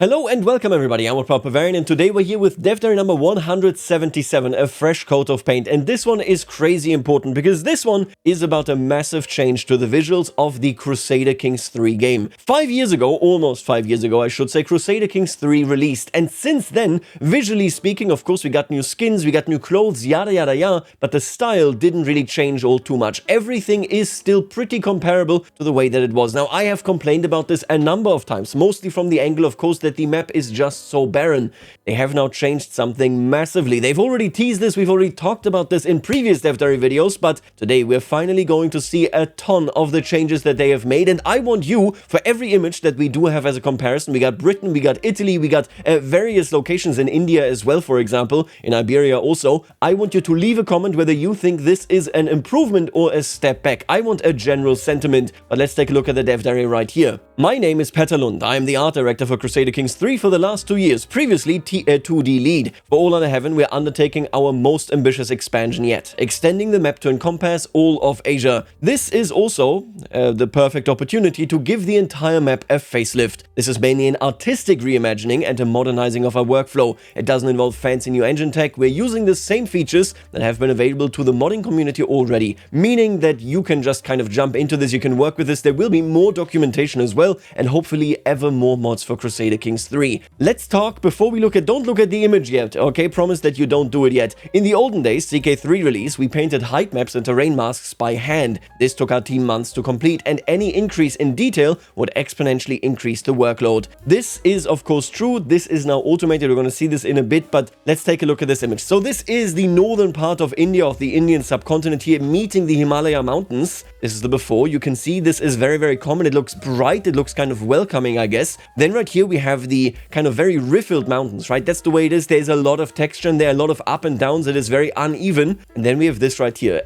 Hello and welcome everybody, I'm Bavarian and today we're here with Dev Diary number 177, a fresh coat of paint, and this one is crazy important because this one is about a massive change to the visuals of the Crusader Kings III game. 5 years ago, almost 5 years ago I should say, Crusader Kings III released, and since then, visually speaking, of course we got new skins, we got new clothes, yada yada yada, but the style didn't really change all too much. Everything is still pretty comparable to the way that it was. Now I have complained about this a number of times, mostly from the angle of course that the map is just so barren. They have now changed something massively. They've already teased this, we've already talked about this in previous Dev Diary videos, but today we're finally going to see a ton of the changes that they have made, and I want you, for every image that we do have as a comparison, we got Britain, we got Italy, we got various locations in India as well, for example, in Iberia also, I want you to leave a comment whether you think this is an improvement or a step back. I want a general sentiment, but let's take a look at the Dev Diary right here. My name is Petter Lund. I am the art director for Crusader Kings III for the last 2 years, previously 2D lead. For All Under Heaven, we're undertaking our most ambitious expansion yet, extending the map to encompass all of Asia. This is also the perfect opportunity to give the entire map a facelift. This is mainly an artistic reimagining and a modernizing of our workflow. It doesn't involve fancy new engine tech, we're using the same features that have been available to the modding community already, meaning that you can just kind of jump into this, you can work with this, there will be more documentation as well, and hopefully ever more mods for Crusader Kings III. Let's talk before we look at, don't look at the image yet, okay? Promise that you don't do it yet. In the olden days, CK3 release, we painted height maps and terrain masks by hand. This took our team months to complete, and any increase in detail would exponentially increase the workload. This is of course true, this is now automated, we're going to see this in a bit, but let's take a look at this image. So this is the northern part of India, of the Indian subcontinent here, meeting the Himalaya mountains. This is the before, you can see this is very, very common, it looks bright, it looks kind of welcoming, I guess. Then right here we have the kind of very riffled mountains, right? That's the way it is. There's a lot of texture and there are a lot of up and downs. It is very uneven. And then we have this right here.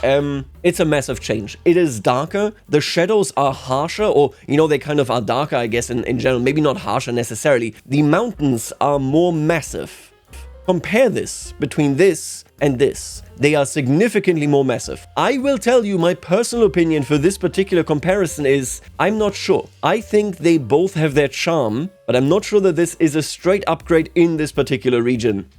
It's a massive change. It is darker. The shadows are harsher, or, you know, they kind of are darker, I guess, in general. Maybe not harsher necessarily. The mountains are more massive. Compare this between this and this. They are significantly more massive. I will tell you my personal opinion for this particular comparison is, I'm not sure. I think they both have their charm, but I'm not sure that this is a straight upgrade in this particular region.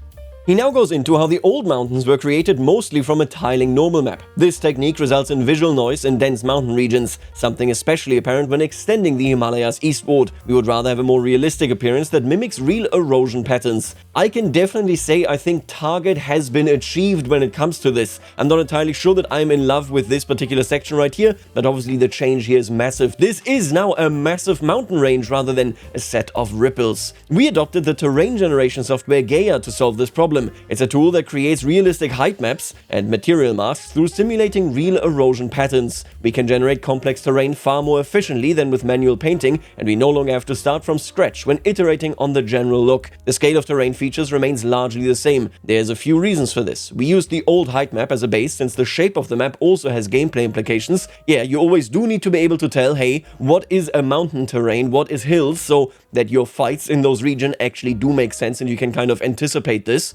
He now goes into how the old mountains were created mostly from a tiling normal map. This technique results in visual noise in dense mountain regions, something especially apparent when extending the Himalayas eastward. We would rather have a more realistic appearance that mimics real erosion patterns. I can definitely say I think target has been achieved when it comes to this. I'm not entirely sure that I'm in love with this particular section right here, but obviously the change here is massive. This is now a massive mountain range rather than a set of ripples. We adopted the terrain generation software Gaia to solve this problem. It's a tool that creates realistic height maps and material masks through simulating real erosion patterns. We can generate complex terrain far more efficiently than with manual painting, and we no longer have to start from scratch when iterating on the general look. The scale of terrain features remains largely the same. There's a few reasons for this. We used the old height map as a base since the shape of the map also has gameplay implications. Yeah, you always do need to be able to tell, hey, what is a mountain terrain, what is hills, so that your fights in those regions actually do make sense and you can kind of anticipate this.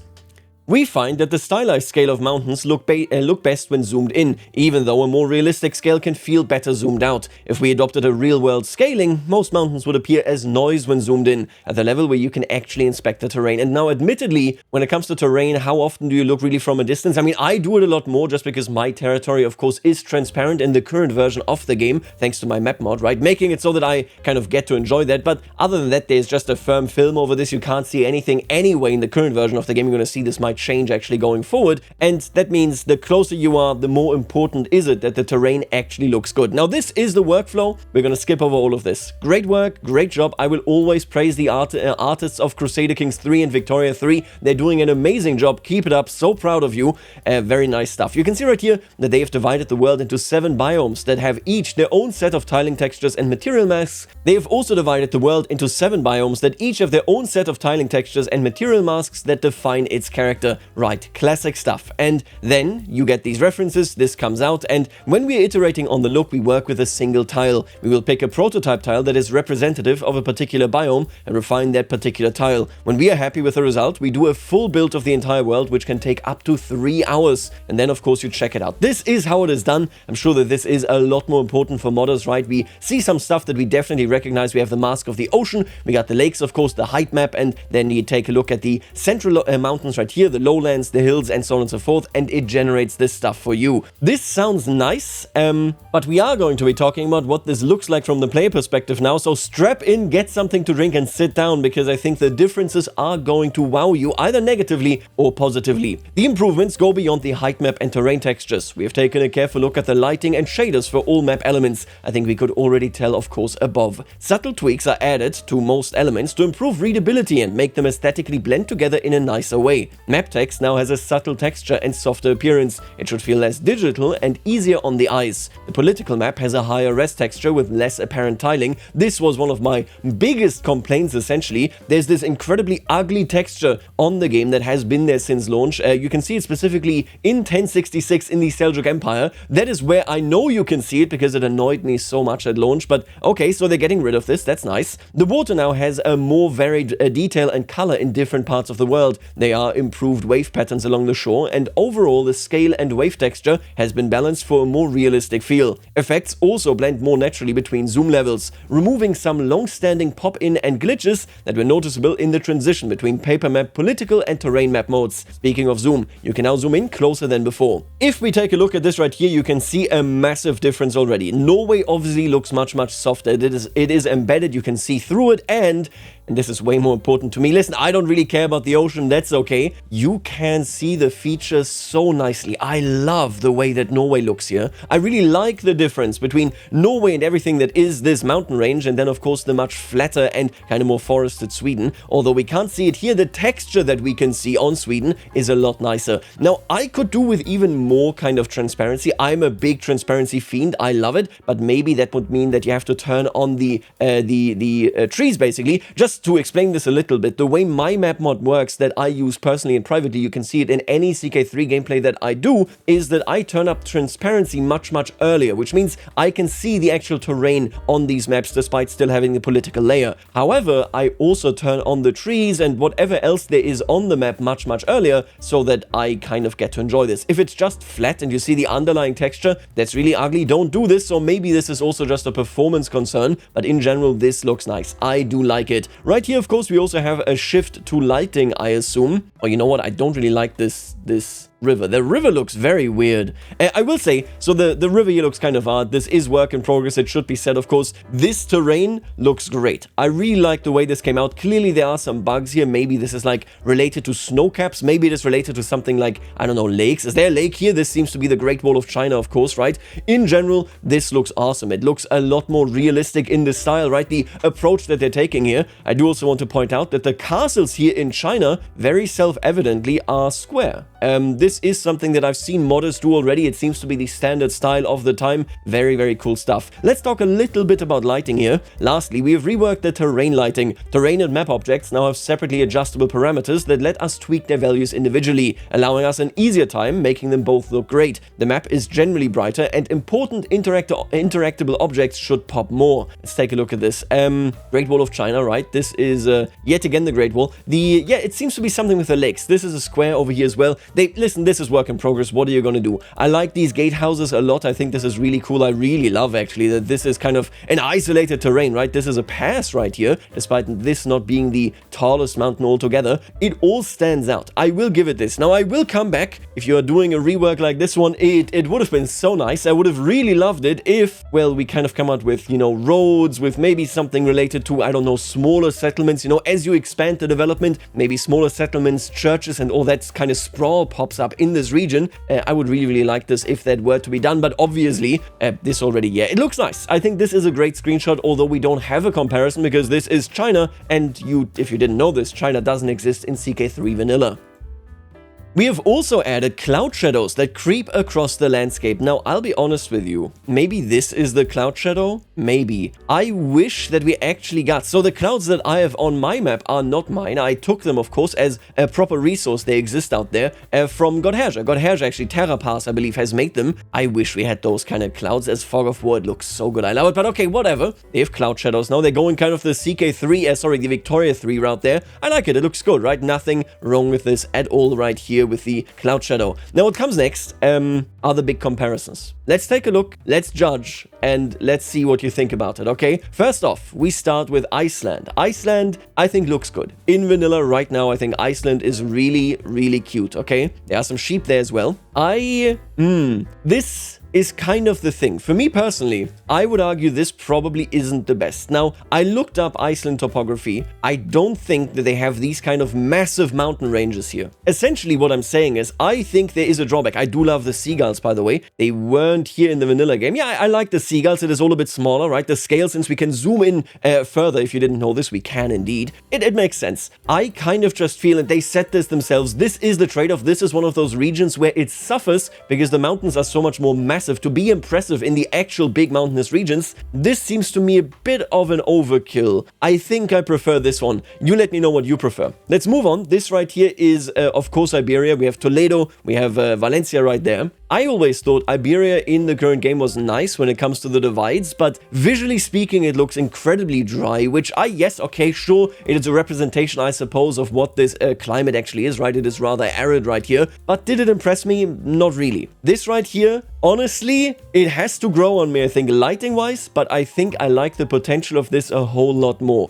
We find that the stylized scale of mountains look best when zoomed in, even though a more realistic scale can feel better zoomed out. If we adopted a real-world scaling, most mountains would appear as noise when zoomed in, at the level where you can actually inspect the terrain. And now admittedly, when it comes to terrain, how often do you look really from a distance? I mean, I do it a lot more just because my territory, of course, is transparent in the current version of the game, thanks to my map mod, right? Making it so that I kind of get to enjoy that. But other than that, there's just a firm film over this. You can't see anything anyway in the current version of the game. You're going to see this might change actually going forward, and that means the closer you are, the more important is it that the terrain actually looks good. Now this is the workflow. We're gonna skip over all of this. Great work, great job. I will always praise the artists of Crusader Kings III and Victoria 3. They're doing an amazing job. Keep it up. So proud of you. Very nice stuff. You can see right here that they have divided the world into 7 biomes that have each their own set of tiling textures and material masks. They have also divided the world into 7 biomes that each have their own set of tiling textures and material masks that define its characteristics. character. Right, classic stuff. And then you get these references, this comes out, and when we're iterating on the look, we work with a single tile. We will pick a prototype tile that is representative of a particular biome and refine that particular tile. When we are happy with the result, we do a full build of the entire world, which can take up to 3 hours. And then, of course, you check it out. This is how it is done. I'm sure that this is a lot more important for modders, right? We see some stuff that we definitely recognize. We have the mask of the ocean, we got the lakes, of course, the height map, and then you take a look at the central mountains right here, the lowlands, the hills, and so on and so forth, and it generates this stuff for you. This sounds nice, but we are going to be talking about what this looks like from the player perspective now, so strap in, get something to drink, and sit down, because I think the differences are going to wow you, either negatively or positively. The improvements go beyond the height map and terrain textures. We have taken a careful look at the lighting and shaders for all map elements. I think we could already tell, of course, above. Subtle tweaks are added to most elements to improve readability and make them aesthetically blend together in a nicer way. Map text now has a subtle texture and softer appearance. It should feel less digital and easier on the eyes. The political map has a higher res texture with less apparent tiling. This was one of my biggest complaints, essentially. There's this incredibly ugly texture on the game that has been there since launch. You can see it specifically in 1066 in the Seljuk Empire. That is where I know you can see it, because it annoyed me so much at launch, but okay, so they're getting rid of this, that's nice. The water now has a more varied detail and color in different parts of the world. There are improved wave patterns along the shore, and overall the scale and wave texture has been balanced for a more realistic feel. Effects also blend more naturally between zoom levels, removing some long-standing pop-in and glitches that were noticeable in the transition between paper map, political, and terrain map modes. Speaking of zoom, you can now zoom in closer than before. If we take a look at this right here, you can see a massive difference already. Norway obviously looks much softer. It is embedded, you can see through it, and this is way more important to me. Listen, I don't really care about the ocean, that's okay. You can see the features so nicely. I love the way that Norway looks here. I really like the difference between Norway and everything that is this mountain range, and then of course the much flatter and kind of more forested Sweden. Although we can't see it here, the texture that we can see on Sweden is a lot nicer. Now, I could do with even more kind of transparency. I'm a big transparency fiend, I love it, but maybe that would mean that you have to turn on the trees, basically. Just to explain this a little bit, the way my map mod works that I use personally and privately, you can see it in any CK3 gameplay that I do, is that I turn up transparency much earlier, which means I can see the actual terrain on these maps despite still having the political layer. However, I also turn on the trees and whatever else there is on the map much earlier, so that I kind of get to enjoy this. If it's just flat and you see the underlying texture, that's really ugly, don't do this. So maybe this is also just a performance concern, but in general, this looks nice. I do like it. Right here, of course, we also have a shift to lighting, I assume. Oh, you know what? I don't really like this river. The river looks very weird. I will say, so the river here looks kind of odd. This is work in progress, it should be said, of course. This terrain looks great. I really like the way this came out. Clearly, there are some bugs here. Maybe this is like related to snow caps. Maybe it is related to something like, I don't know, lakes. Is there a lake here? This seems to be the Great Wall of China, of course, right? In general, this looks awesome. It looks a lot more realistic in the style, right? The approach that they're taking here. I do also want to point out that the castles here in China very self-evidently are square. This is something that I've seen modders do already. It seems to be the standard style of the time. Very cool stuff. Let's talk a little bit about lighting here. Lastly, we have reworked the terrain lighting. Terrain and map objects now have separately adjustable parameters that let us tweak their values individually, allowing us an easier time making them both look great. The map is generally brighter and important interactable objects should pop more. Let's take a look at this. Great Wall of China, right? This is yet again the Great Wall. Yeah, it seems to be something with the lakes. This is a square over here as well. Listen, this is work in progress. What are you going to do? I like these gatehouses a lot. I think this is really cool. I really love, actually, that this is kind of an isolated terrain, right? This is a pass right here, despite this not being the tallest mountain altogether. It all stands out. I will give it this. Now, I will come back. If you are doing a rework like this one, it would have been so nice. I would have really loved it if, well, we kind of come out with, you know, roads, with maybe something related to, I don't know, smaller settlements. You know, as you expand the development, maybe smaller settlements, churches, and all that kind of sprawl pops up in this region. I would really like this if that were to be done, but obviously this already, yeah, it looks nice. I think this is a great screenshot, although we don't have a comparison because this is China, and if you didn't know this, China doesn't exist in CK3 vanilla. We have also added cloud shadows that creep across the landscape. Now, I'll be honest with you. Maybe this is the cloud shadow? Maybe. I wish that we actually got... So the clouds that I have on my map are not mine. I took them, of course, as a proper resource. They exist out there from Godherja. Godherja, actually, TerraPass, I believe, has made them. I wish we had those kind of clouds as Fog of War. It looks so good. I love it. But okay, whatever. They have cloud shadows now. They're going kind of the CK3, the Victoria 3 route there. I like it. It looks good, right? Nothing wrong with this at all right here with the cloud shadow. Now, what comes next are the big comparisons. Let's take a look, let's judge, and let's see what you think about it, okay? First off, we start with Iceland. Iceland, I think, looks good. In vanilla right now, I think Iceland is really, really cute, okay? There are some sheep there as well. This is kind of the thing. For me personally, I would argue this probably isn't the best. Now, I looked up Iceland topography. I don't think that they have these kind of massive mountain ranges here. Essentially, what I'm saying is, I think there is a drawback. I do love the seagulls, by the way. They weren't here in the vanilla game. Yeah, I like the seagulls. It is all a bit smaller, right? The scale, since we can zoom in further, if you didn't know this, we can indeed. It makes sense. I kind of just feel that they set this themselves. This is the trade-off. This is one of those regions where it suffers because the mountains are so much more massive. To be impressive in the actual big mountainous regions, this seems to me a bit of an overkill. I think I prefer this one. You let me know what you prefer. Let's move on. This right here is, of course, Iberia. We have Toledo. We have Valencia right there. I always thought Iberia in the current game was nice when it comes to the divides, but visually speaking, it looks incredibly dry, which yes, okay, sure, it is a representation, I suppose, of what this climate actually is, right? It is rather arid right here, but did it impress me? Not really. This right here, honestly, it has to grow on me, I think, lighting-wise, but I think I like the potential of this a whole lot more.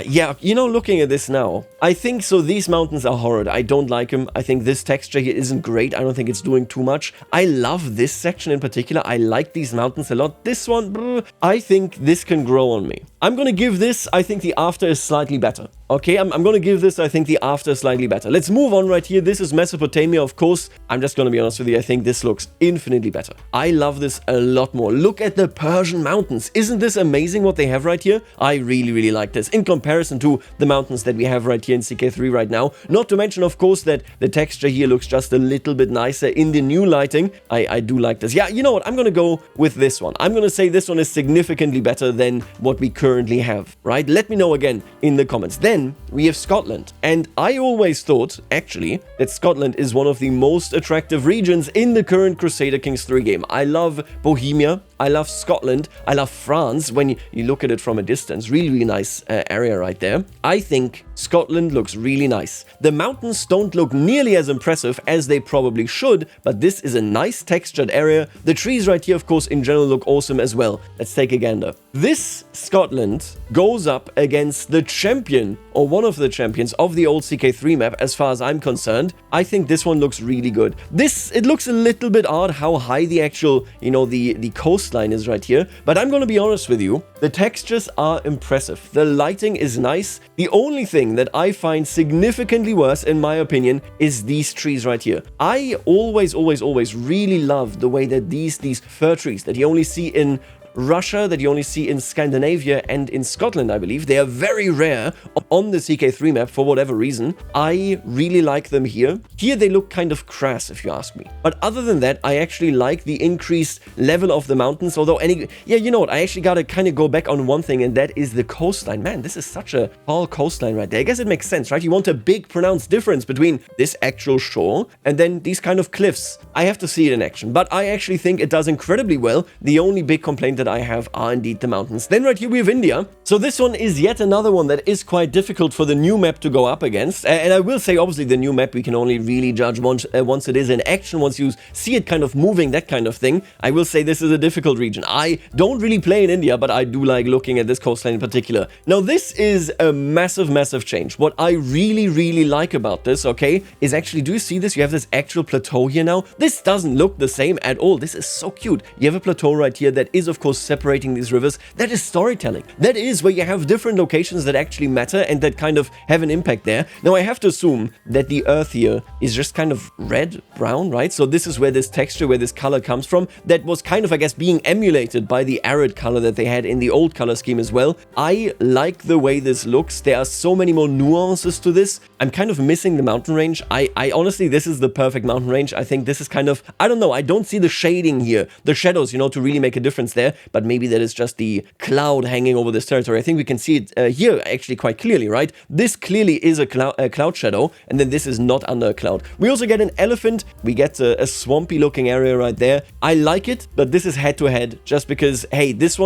Yeah, you know, looking at this now, I think so these mountains are horrid. I don't like them. I think this texture here isn't great. I don't think it's doing too much. I love this section in particular. I like these mountains a lot. This one, I think this can grow on me. I'm gonna give this, I think the after is slightly better. Okay, I'm gonna give this, I think the after is slightly better. Let's move on right here. This is Mesopotamia, of course. I'm just gonna be honest with you. I think this looks infinitely better. I love this a lot more. Look at the Persian mountains. Isn't this amazing what they have right here? I really, really like this in comparison to the mountains that we have right here in CK3 right now. Not to mention, of course, that the texture here looks just a little bit nicer in the new lighting. I do like this. Yeah, you know what? I'm gonna go with this one. I'm gonna say this one is significantly better than what we currently have, right? Let me know again in the comments. Then we have Scotland. And I always thought, actually, that Scotland is one of the most attractive regions in the current Crusader Kings III game. I love Bohemia. I love Scotland. I love France when you look at it from a distance. Really, really nice area right there. I think Scotland looks really nice. The mountains don't look nearly as impressive as they probably should, but this is a nice textured area. The trees right here, of course, in general look awesome as well. Let's take a gander. This Scotland goes up against the champion, or one of the champions of the old CK3 map, as far as I'm concerned. I think this one looks really good. It looks a little bit odd how high the actual, you know, the coastline is right here, but I'm gonna be honest with you, the textures are impressive. The lighting is nice. The only thing that I find significantly worse, in my opinion, is these trees right here. I always really love the way that these fir trees that you only see in Russia, that you only see in Scandinavia and in Scotland, I believe. They are very rare on the CK3 map for whatever reason. I really like them here. Here they look kind of crass, if you ask me. But other than that, I actually like the increased level of the mountains. Although, yeah, you know what? I actually gotta kind of go back on one thing, and that is the coastline. Man, this is such a tall coastline right there. I guess it makes sense, right? You want a big, pronounced difference between this actual shore and then these kind of cliffs. I have to see it in action, but I actually think it does incredibly well. The only big complaint that I have are indeed the mountains. Then right here we have India. So this one is yet another one that is quite difficult for the new map to go up against. And I will say, obviously, the new map we can only really judge once it is in action, once you see it kind of moving, that kind of thing. I will say this is a difficult region. I don't really play in India, but I do like looking at this coastline in particular. Now, this is a massive, massive change. What I really, really like about this, okay, is actually, do you see this? You have this actual plateau here now. This doesn't look the same at all. This is so cute. You have a plateau right here that is, of course, course, separating these rivers. That is storytelling. That is where you have different locations that actually matter and that kind of have an impact there. Now, I have to assume that the earth here is just kind of red, brown, right? So this is where this texture, where this color comes from. That was kind of, I guess, being emulated by the arid color that they had in the old color scheme as well. I like the way this looks. There are so many more nuances to this. I'm kind of missing the mountain range. I honestly, this is the perfect mountain range. I think this is kind of, I don't know, I don't see the shading here, the shadows, you know, to really make a difference there, but maybe that is just the cloud hanging over this territory. I think we can see it here actually quite clearly, right? This clearly is a cloud shadow, and then this is not under a cloud. We also get an elephant. We get a swampy looking area right there. I like it, but this is head to head just because, hey, this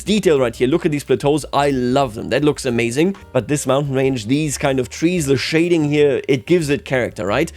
detail right here, look at these plateaus. I love them. That looks amazing. But this mountain range, these kind of trees, the shading here, it gives it character, right?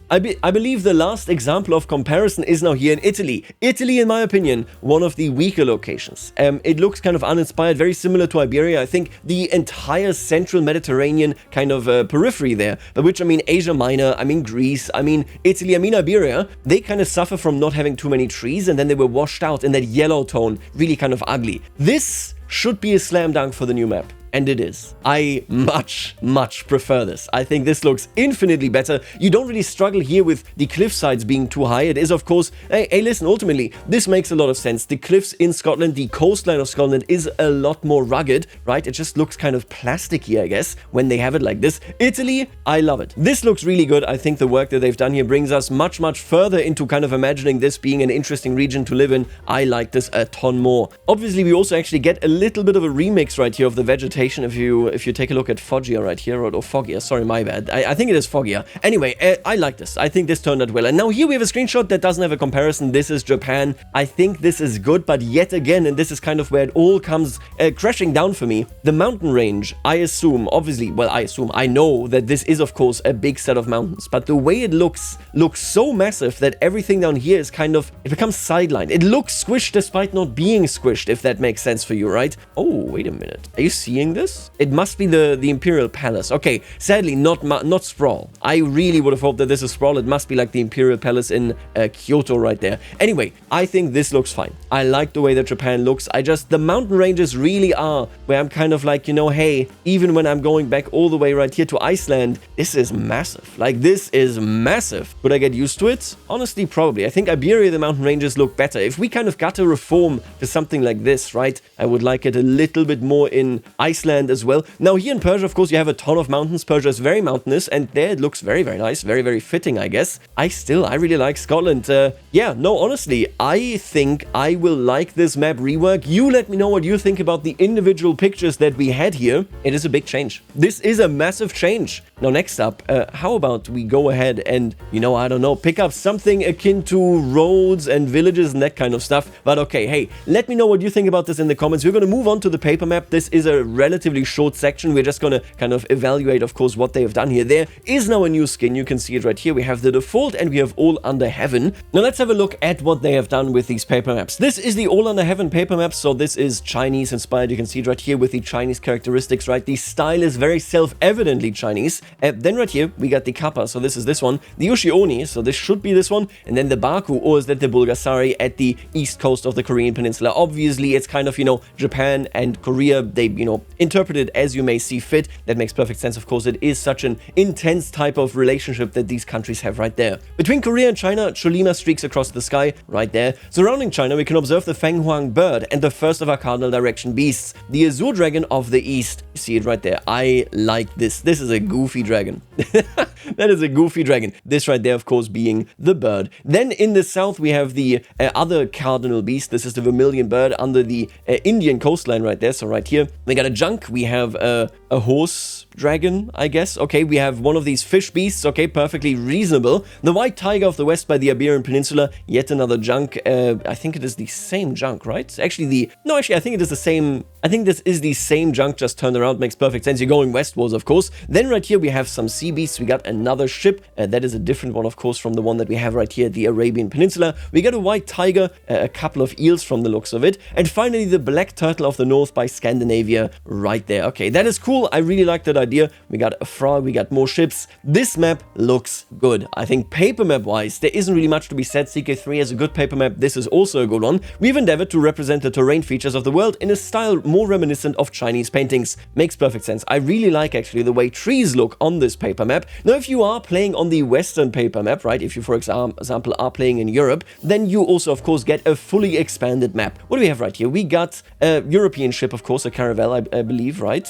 I believe the last example of comparison is now here in Italy. Italy, in my opinion, one of the weaker locations. It looks kind of uninspired, very similar to Iberia. I think the entire central Mediterranean kind of periphery there, by which I mean Asia Minor, I mean Greece, I mean Italy, I mean Iberia, they kind of suffer from not having too many trees, and then they were washed out in that yellow tone, really kind of ugly. This should be a slam dunk for the new map. And it is. I much prefer this. I think this looks infinitely better. You don't really struggle here with the cliff sides being too high. It is, of course, hey, listen, ultimately, this makes a lot of sense. The cliffs in Scotland, the coastline of Scotland is a lot more rugged, right? It just looks kind of plasticky, I guess, when they have it like this. Italy, I love it. This looks really good. I think the work that they've done here brings us much further into kind of imagining this being an interesting region to live in. I like this a ton more. Obviously, we also actually get a little bit of a remix right here of the vegetation. If you take a look at Foggia right here, or Foggia, sorry, my bad. I think it is Foggia. Anyway, I like this. I think this turned out well. And now here we have a screenshot that doesn't have a comparison. This is Japan. I think this is good, but yet again, and this is kind of where it all comes crashing down for me. The mountain range, I assume, obviously, well, I know that this is, of course, a big set of mountains, but the way it looks so massive that everything down here is kind of, it becomes sidelined. It looks squished despite not being squished, if that makes sense for you, right? Oh, wait a minute. Are you seeing this? It must be the Imperial Palace. Okay, sadly, not Sprawl. I really would have hoped that this is Sprawl. It must be like the Imperial Palace in Kyoto right there. Anyway, I think this looks fine. I like the way that Japan looks. The mountain ranges really are where I'm kind of like, you know, hey, even when I'm going back all the way right here to Iceland, this is massive. Like, this is massive. Would I get used to it? Honestly, probably. I think Iberia, the mountain ranges look better. If we kind of got to reform to something like this, right, I would like it a little bit more in Iceland as well. Now, here in Persia, of course, you have a ton of mountains. Persia is very mountainous, and there it looks very nice, very fitting, I guess. I really like Scotland. Yeah, no, honestly, I think I will like this map rework. You let me know what you think about the individual pictures that we had here. It is a big change. This is a massive change. Now, next up, how about we go ahead and, you know, I don't know, pick up something akin to roads and villages and that kind of stuff. But okay, hey, let me know what you think about this in the comments. We're going to move on to the paper map. This is a relatively short section. We're just going to kind of evaluate, of course, what they have done here. There is now a new skin. You can see it right here. We have the default and we have All Under Heaven. Now, let's have a look at what they have done with these paper maps. This is the All Under Heaven paper map. So this is Chinese inspired. You can see it right here with the Chinese characteristics, right? The style is very self-evidently Chinese. Then right here, we got the Kappa. So this is this one. The Ushioni. So this should be this one. And then the Baku, or is that the Bulgasari at the east coast of the Korean peninsula. Obviously, it's kind of, you know, Japan and Korea. They, you know, interpret it as you may see fit. That makes perfect sense. Of course, it is such an intense type of relationship that these countries have right there. Between Korea and China, Cholima streaks across the sky right there. Surrounding China, we can observe the Fenghuang bird and the first of our cardinal direction beasts, the Azure dragon of the east. You see it right there. I like this. This is a goofy dragon. That is a goofy dragon. This right there, of course, being the bird. Then in the south, we have the other cardinal beast. This is the vermilion bird under the Indian coastline right there. So right here, we got a junk. We have a horse dragon, I guess. Okay, we have one of these fish beasts. Okay, perfectly reasonable. The white tiger of the west by the Iberian Peninsula. Yet another junk. I think it is the same junk, right? I think it is the same. I think this is the same junk, just turned around. Makes perfect sense. You're going westwards, of course. Then right here, we have some sea beasts. We got another ship. That is a different one, of course, from the one that we have right here at the Arabian Peninsula. We got a white tiger, a couple of eels from the looks of it. And finally, the black turtle of the north by Scandinavia right there. Okay, that is cool. I really like that idea. idea. We got a frog, we got more ships. This map looks good. I think paper map wise, there isn't really much to be said. CK3 has a good paper map. This is also a good one. We've endeavored to represent the terrain features of the world in a style more reminiscent of Chinese paintings. Makes perfect sense. I really like actually the way trees look on this paper map. Now, if you are playing on the Western paper map, right, if you, for example, are playing in Europe, then you also, of course, get a fully expanded map. What do we have right here? We got a European ship, of course, a caravel, I believe, right?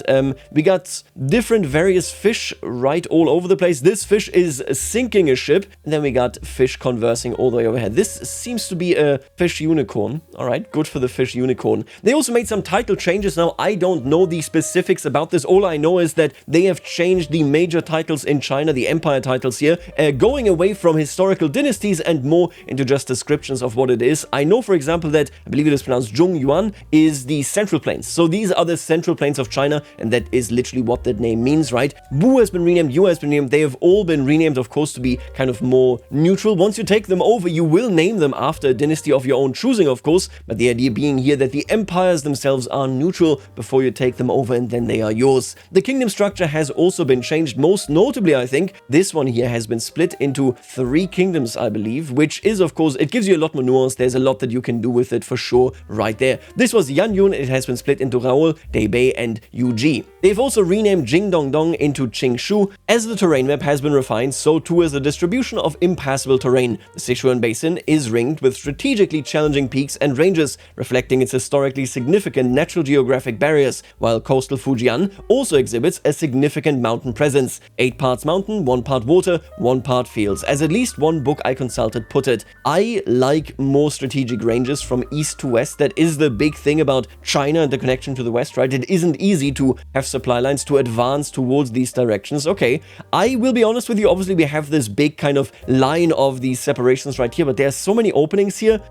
We got different various fish right all over the place. This fish is sinking a ship, and then we got fish conversing all the way overhead. This seems to be a fish unicorn. All right, good for the fish unicorn. They also made some title changes. Now, I don't know the specifics about this. All I know is that they have changed the major titles in China, the empire titles here, going away from historical dynasties and more into just descriptions of what it is. I know, for example, that I believe it is pronounced Zhongyuan is the central plains. So these are the central plains of China, and that is literally what that name means, right? Wu has been renamed, Yu has been renamed. They have all been renamed, of course, to be kind of more neutral. Once you take them over, you will name them after a dynasty of your own choosing, of course, but the idea being here that the empires themselves are neutral before you take them over, and then they are yours. The kingdom structure has also been changed. Most notably, I think, this one here has been split into 3 kingdoms, I believe, which is, of course, it gives you a lot more nuance. There's a lot that you can do with it for sure right there. This was Yanyun. It has been split into Raoul, Deibei, and Yuji. They've also renamed Jingdongdong into Qingshu. As the terrain map has been refined, so too is the distribution of impassable terrain. The Sichuan Basin is ringed with strategically challenging peaks and ranges, reflecting its historically significant natural geographic barriers, while coastal Fujian also exhibits a significant mountain presence. 8 parts mountain, 1 part water, 1 part fields, as at least one book I consulted put it. I like more strategic ranges from east to west. That is the big thing about China and the connection to the west, right? It isn't easy to have supply lines to advance towards these directions. Okay, I will be honest with you, obviously we have this big kind of line of these separations right here, but there's so many openings here.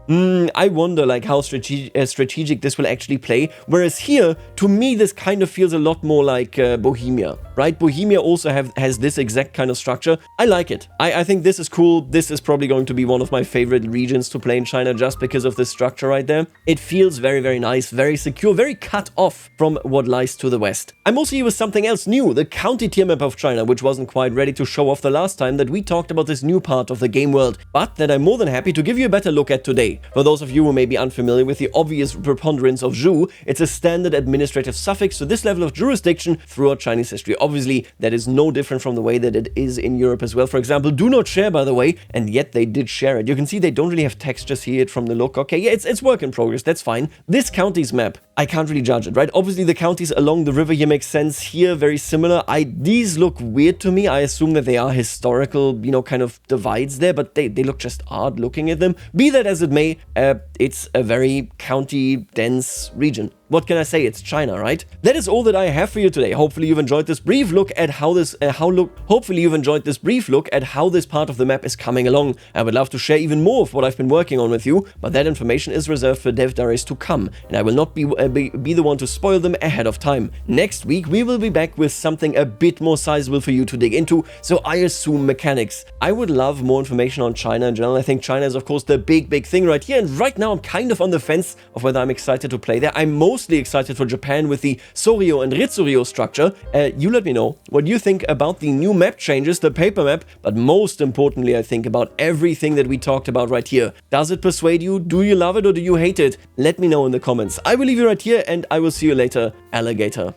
I wonder like how strategic this will actually play. Whereas here, to me, this kind of feels a lot more like Bohemia, right? Bohemia also has this exact kind of structure. I like it. I think this is cool. This is probably going to be one of my favorite regions to play in China just because of this structure right there. It feels very, very nice, very secure, very cut off from what lies to the west. I'm also here with something else new, the county tier map of China, which wasn't quite ready to show off the last time that we talked about this new part of the game world, but that I'm more than happy to give you a better look at today. For those of you who may be unfamiliar with the obvious preponderance of Zhu, it's a standard administrative suffix to this level of jurisdiction throughout Chinese history. Obviously, that is no different from the way that it is in Europe as well. For example, do not share, by the way, and yet they did share it. You can see they don't really have text, just see it from the look. Okay, yeah, it's work in progress, that's fine. This counties map, I can't really judge it, right? Obviously, the counties along the river here make sense. Here, very similar. These look weird to me. I assume that they are historical, you know, kind of divides there, but they look just odd looking at them. Be that as it may, it's a very county-dense region. What can I say? It's China, right? That is all that I have for you today. Hopefully you've enjoyed this brief look at how this part of the map is coming along. I would love to share even more of what I've been working on with you, but that information is reserved for dev diaries to come, and I will not be the one to spoil them ahead of time. Next week we will be back with something a bit more sizable for you to dig into, so I assume mechanics. I would love more information on China in general. I think China is of course the big thing right here, and right now I'm kind of on the fence of whether I'm excited to play there. I'm mostly excited for Japan with the Soryo and Ritsuryo structure. You let me know what you think about the new map changes, the paper map, but most importantly, I think about everything that we talked about right here. Does it persuade you? Do you love it or do you hate it? Let me know in the comments. I will leave you right here, and I will see you later, alligator.